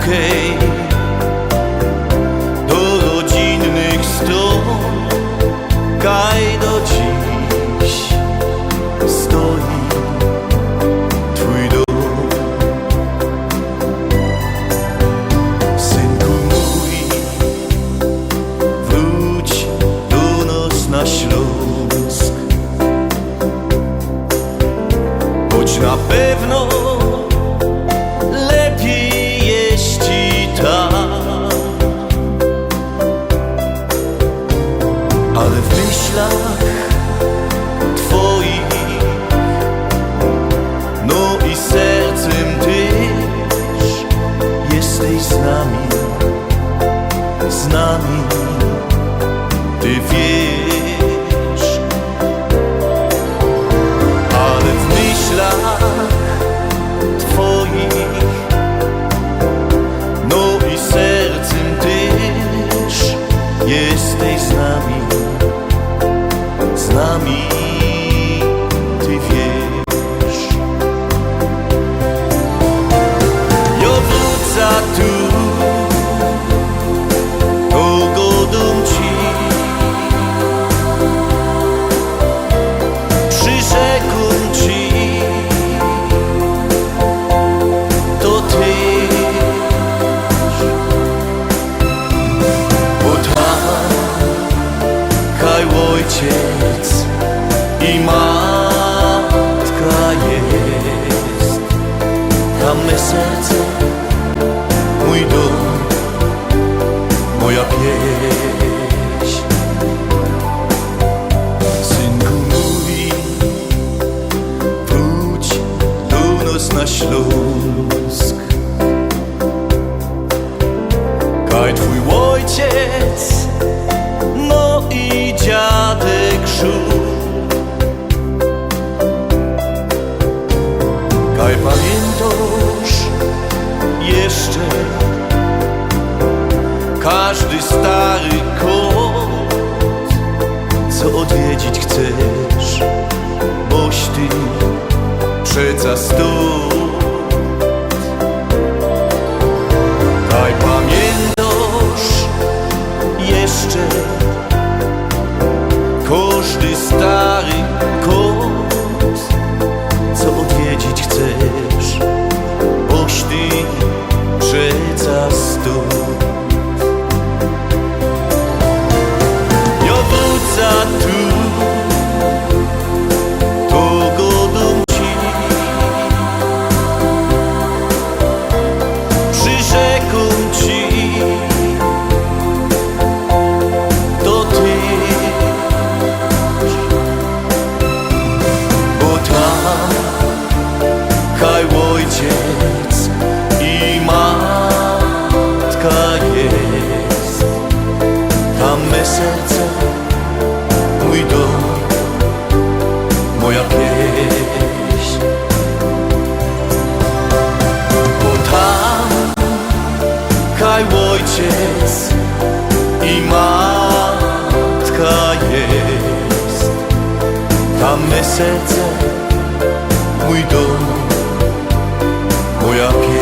okej. Do rodzinnych stron kaj do dziś stoi twój dom. Synku mój, wróć do nas na Śląsk, choć na pewno lepiej jest ci tam, ale w myślach twoich, no i sercem też jesteś z nami, z nami, ty wiesz, ale w myślach twoich, no i sercem też jesteś z nami, z nami, ty wiesz. Ja wrócę tu, pogodą ci, przyrzekam ci, to ty, bo tam kaj ojciec i matka jest, tam me serce, mój dom, moja pieśń. Synku mój, wróć do nas na Śląsk, kaj twój ojciec, no i dziadek żół, kaj pamiętasz jeszcze każdy stary kąt, co odwiedzić chcesz, boś ty przeca stąd. Kaj pamiętasz jeszcze każdy stary kąt, co odwiedzić chcesz, boś ty przeca stąd. Ja wrócę tu, pogodą ci, przyrzekam ci, to ty, bo tam kaj ojciec i matka jest, tam me serce, mój dom, moja pieśń. Bo tam kaj ojciec i matka jest, tam me serce, mój dom, moja pieśń.